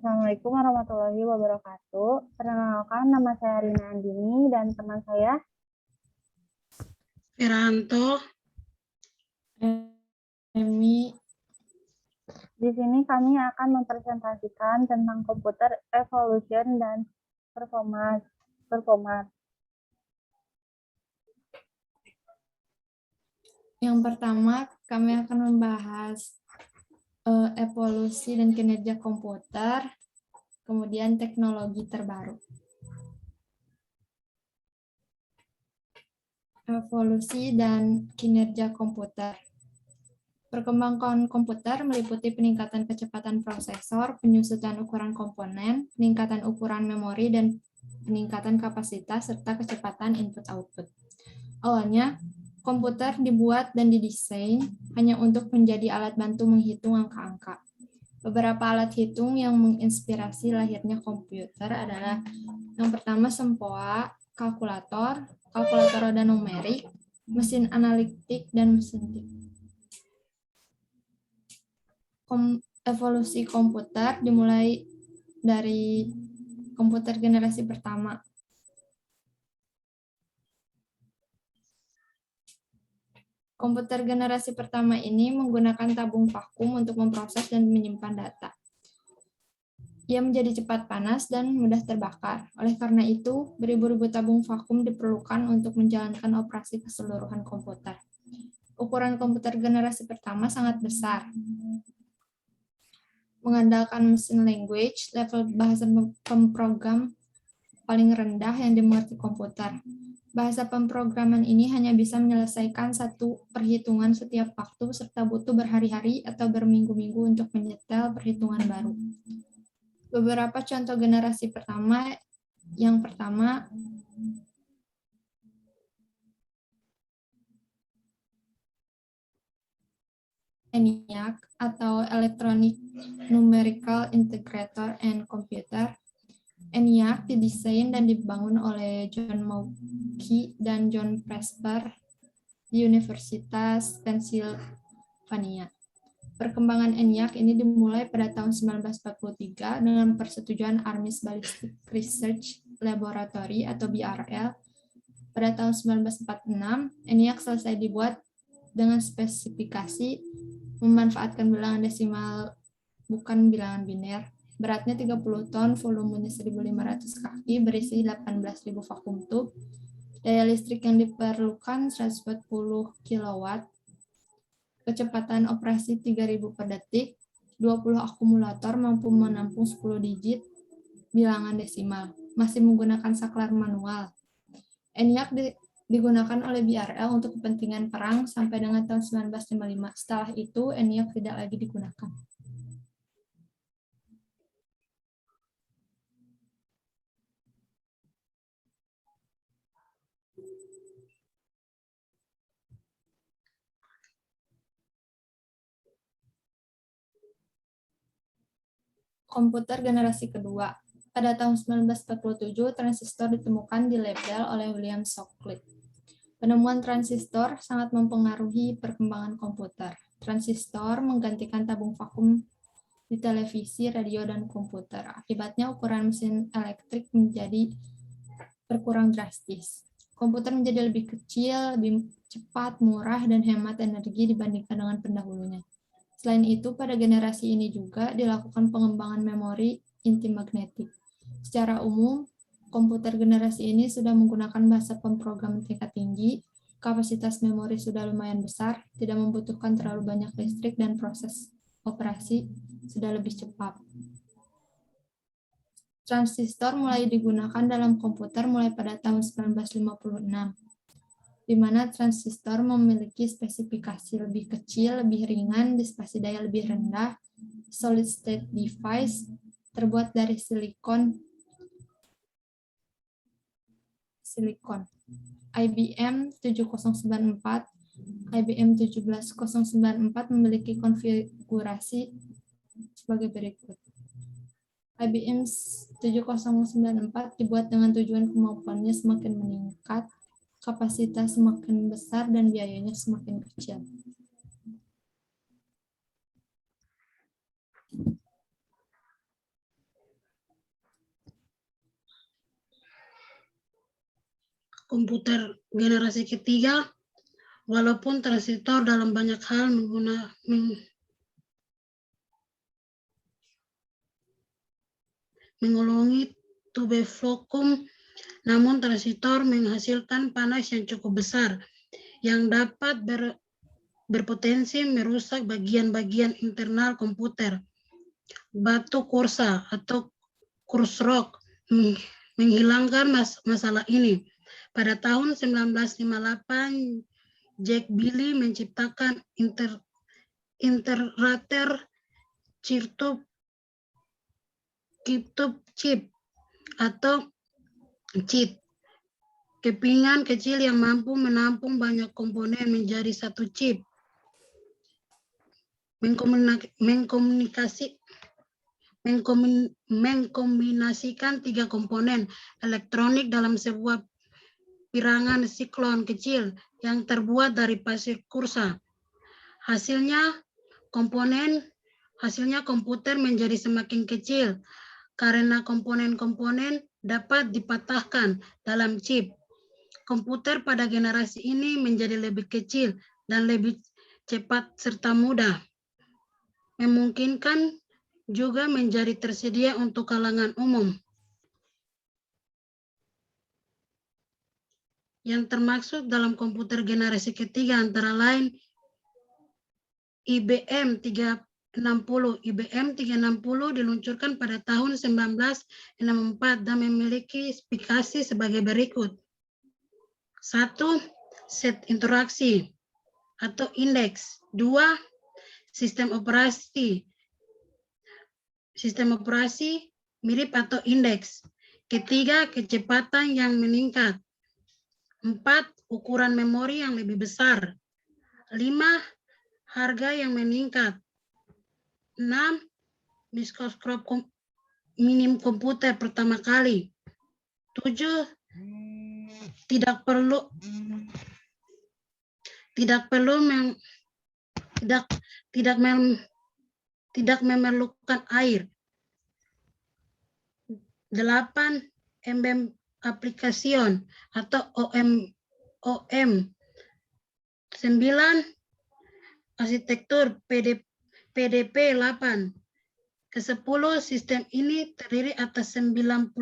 Assalamualaikum warahmatullahi wabarakatuh. Perkenalkan, nama saya Rina Andini dan teman saya Wiranto. Emi. Di sini kami akan mempresentasikan tentang komputer evolution dan performance. Yang pertama, kami akan membahas evolusi dan kinerja komputer, kemudian teknologi terbaru. Evolusi dan kinerja komputer. Perkembangan komputer meliputi peningkatan kecepatan prosesor, penyusutan ukuran komponen, peningkatan ukuran memori, dan peningkatan kapasitas serta kecepatan input-output. Awalnya, komputer dibuat dan didesain hanya untuk menjadi alat bantu menghitung angka-angka. Beberapa alat hitung yang menginspirasi lahirnya komputer adalah yang pertama sempoa, kalkulator roda numerik, mesin analitik, dan mesin tik. Evolusi komputer dimulai dari komputer generasi pertama. Komputer generasi pertama ini menggunakan tabung vakum untuk memproses dan menyimpan data. Ia menjadi cepat panas dan mudah terbakar. Oleh karena itu, beribu-ribu tabung vakum diperlukan untuk menjalankan operasi keseluruhan komputer. Ukuran komputer generasi pertama sangat besar. Mengandalkan mesin language, level bahasa pemrogram paling rendah yang dimengerti komputer. Bahasa pemrograman ini hanya bisa menyelesaikan satu perhitungan setiap waktu serta butuh berhari-hari atau berminggu-minggu untuk menyetel perhitungan baru. Beberapa contoh generasi pertama, yang pertama, ENIAC atau Electronic Numerical Integrator and Computer. ENIAC didesain dan dibangun oleh John Maukey dan John Presper di Universitas Pennsylvania. Perkembangan ENIAC ini dimulai pada tahun 1943 dengan persetujuan Army Ballistic Research Laboratory atau BRL. Pada tahun 1946, ENIAC selesai dibuat dengan spesifikasi memanfaatkan bilangan desimal bukan bilangan biner. Beratnya 30 ton, volumenya 1.500 kaki, berisi 18.000 vakum tube. Daya listrik yang diperlukan 140 kW. Kecepatan operasi 3.000 per detik. 20 akumulator mampu menampung 10 digit bilangan desimal. Masih menggunakan saklar manual. ENIAC digunakan oleh BRL untuk kepentingan perang sampai dengan tahun 1955. Setelah itu, ENIAC tidak lagi digunakan. Komputer generasi kedua. Pada tahun 1947, transistor ditemukan di lab Dell oleh William Shockley. Penemuan transistor sangat mempengaruhi perkembangan komputer. Transistor menggantikan tabung vakum di televisi, radio, dan komputer. Akibatnya ukuran mesin elektrik menjadi berkurang drastis. Komputer menjadi lebih kecil, lebih cepat, murah, dan hemat energi dibandingkan dengan pendahulunya. Selain itu, pada generasi ini juga dilakukan pengembangan memori inti magnetik. Secara umum, komputer generasi ini sudah menggunakan bahasa pemrograman tingkat tinggi, kapasitas memori sudah lumayan besar, tidak membutuhkan terlalu banyak listrik, dan proses operasi sudah lebih cepat. Transistor mulai digunakan dalam komputer mulai pada tahun 1956. Di mana transistor memiliki spesifikasi lebih kecil, lebih ringan, dispersi daya lebih rendah, solid state device, terbuat dari silikon. IBM 7094, IBM 17094 memiliki konfigurasi sebagai berikut. IBM 7094 dibuat dengan tujuan kemampuannya semakin meningkat, kapasitas semakin besar, dan biayanya semakin kecil. komputer generasi ketiga, walaupun transistor dalam banyak hal mengulungi tube vakum, namun transistor menghasilkan panas yang cukup besar yang dapat berpotensi merusak bagian-bagian internal komputer. Batu kursa atau Kursrock menghilangkan masalah ini. Pada tahun 1958, Jack Billy menciptakan Integrated Circuit chip atau chip. Kepingan kecil yang mampu menampung banyak komponen menjadi satu chip. Mengkombinasikan tiga komponen elektronik dalam sebuah pirangan siklon kecil yang terbuat dari pasir kursa. Hasilnya komputer menjadi semakin kecil karena komponen-komponen dapat dipatahkan dalam chip. Komputer pada generasi ini menjadi lebih kecil dan lebih cepat serta mudah, memungkinkan juga menjadi tersedia untuk kalangan umum. Yang termasuk dalam komputer generasi ketiga antara lain IBM 360. IBM 360 diluncurkan pada tahun 1964 dan memiliki spesifikasi sebagai berikut. 1. Set interaksi atau indeks. 2. Sistem operasi mirip atau indeks. Ketiga, kecepatan yang meningkat. 4. Ukuran memori yang lebih besar. 5. Harga yang meningkat. 6. Mikroskop minim komputer pertama kali. 7. Tidak memerlukan air. 8. Embed application atau OM. 9. Arsitektur PDP 8. Ke-10, sistem ini terdiri atas 96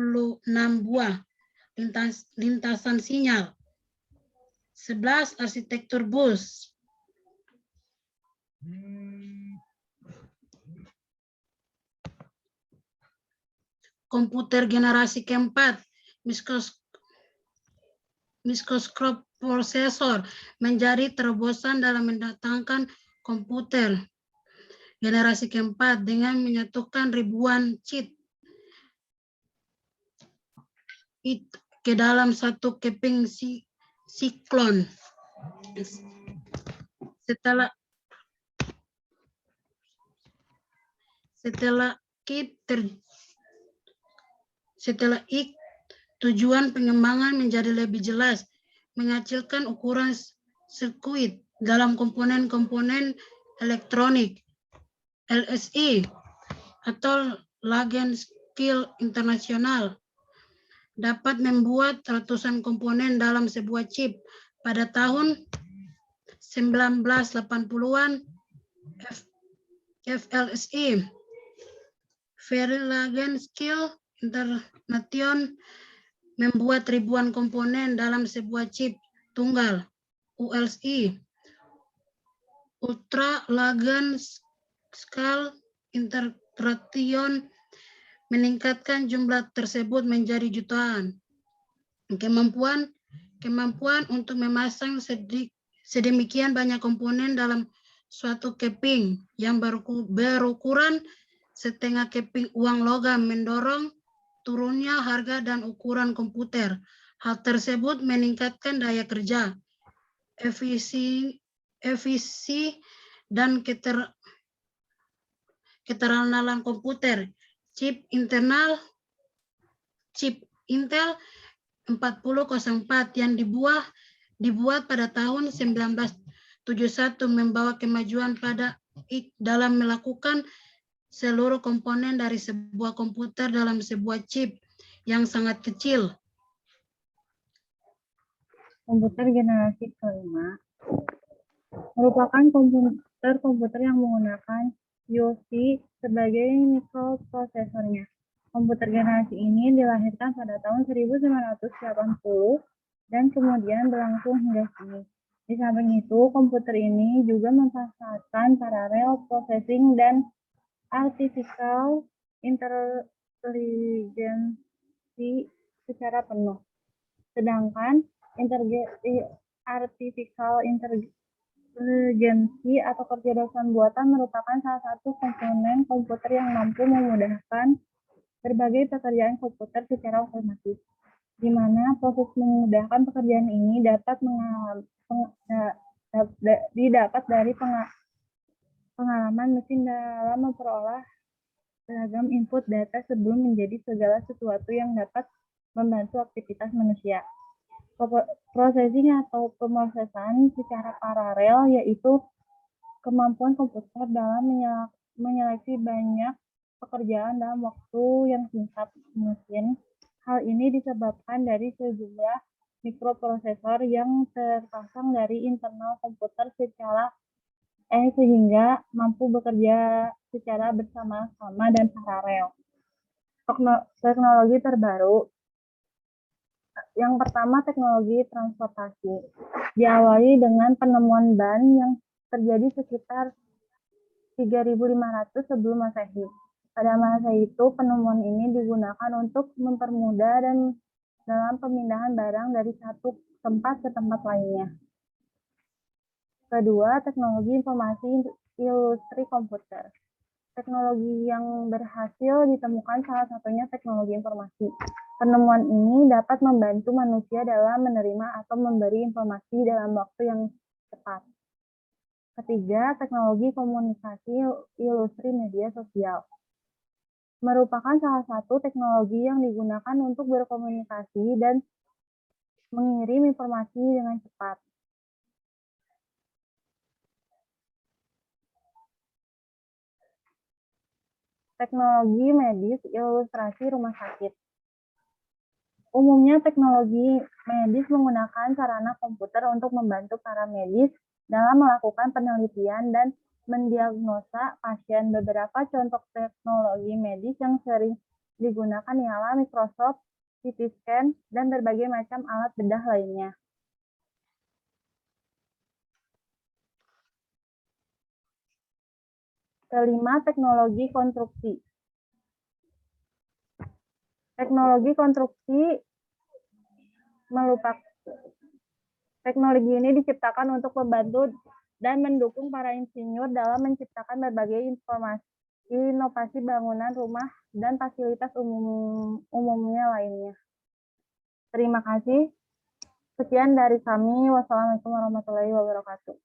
buah lintasan sinyal. 11. Arsitektur bus. Komputer generasi keempat, mikroskop prosesor menjadi terobosan dalam mendatangkan komputer generasi keempat dengan menyatukan ribuan chip ke dalam satu keping siklon. Setelah tujuan pengembangan menjadi lebih jelas, mengecilkan ukuran sirkuit dalam komponen-komponen elektronik. LSI atau Large Scale International dapat membuat ratusan komponen dalam sebuah chip. Pada tahun 1980-an, FLSI, Very Large Scale International, membuat ribuan komponen dalam sebuah chip tunggal. ULSI, Ultra Large Scale Integration, meningkatkan jumlah tersebut menjadi jutaan. Kemampuan untuk memasang sedemikian banyak komponen dalam suatu keping yang berukuran setengah keping uang logam mendorong turunnya harga dan ukuran komputer. Hal tersebut meningkatkan daya kerja, efisiensi dan keterangan komputer. Chip Intel 4004 yang dibuat pada tahun 1971 membawa kemajuan dalam melakukan seluruh komponen dari sebuah komputer dalam sebuah chip yang sangat kecil. komputer generasi kelima merupakan komputer yang menggunakan IOC sebagai mikroprosesornya. Komputer generasi ini dilahirkan pada tahun 1980 dan kemudian berlangsung hingga kini. Di samping itu, komputer ini juga memanfaatkan parallel processing dan artificial intelligence secara penuh. Sedangkan artificial intelligence atau kecerdasan buatan merupakan salah satu komponen komputer yang mampu memudahkan berbagai pekerjaan komputer secara otomatis, di mana proses memudahkan pekerjaan ini didapat dari pengalaman mesin dalam memperoleh beragam input data sebelum menjadi segala sesuatu yang dapat membantu aktivitas manusia. Processing atau pemrosesan secara paralel yaitu kemampuan komputer dalam menyeleksi banyak pekerjaan dalam waktu yang singkat mungkin. Hal ini disebabkan dari sejumlah mikroprosesor yang terpasang dari internal komputer sehingga mampu bekerja secara bersama-sama dan paralel. Teknologi terbaru. Yang pertama, teknologi transportasi. Diawali dengan penemuan ban yang terjadi sekitar 3.500 sebelum Masehi. Pada masa itu, penemuan ini digunakan untuk mempermudah dan dalam pemindahan barang dari satu tempat ke tempat lainnya. Kedua, teknologi informasi industri komputer. Teknologi yang berhasil ditemukan salah satunya teknologi informasi. Penemuan ini dapat membantu manusia dalam menerima atau memberi informasi dalam waktu yang cepat. Ketiga, teknologi komunikasi industri media sosial. Merupakan salah satu teknologi yang digunakan untuk berkomunikasi dan mengirim informasi dengan cepat. Teknologi medis ilustrasi rumah sakit. Umumnya teknologi medis menggunakan sarana komputer untuk membantu para medis dalam melakukan penelitian dan mendiagnosa pasien. Beberapa contoh teknologi medis yang sering digunakan ialah Microsoft, CT scan, dan berbagai macam alat bedah lainnya. Kelima, teknologi konstruksi. Teknologi konstruksi teknologi ini diciptakan untuk membantu dan mendukung para insinyur dalam menciptakan berbagai inovasi bangunan rumah dan fasilitas umumnya lainnya. Terima kasih. Sekian dari kami. Wassalamualaikum warahmatullahi wabarakatuh.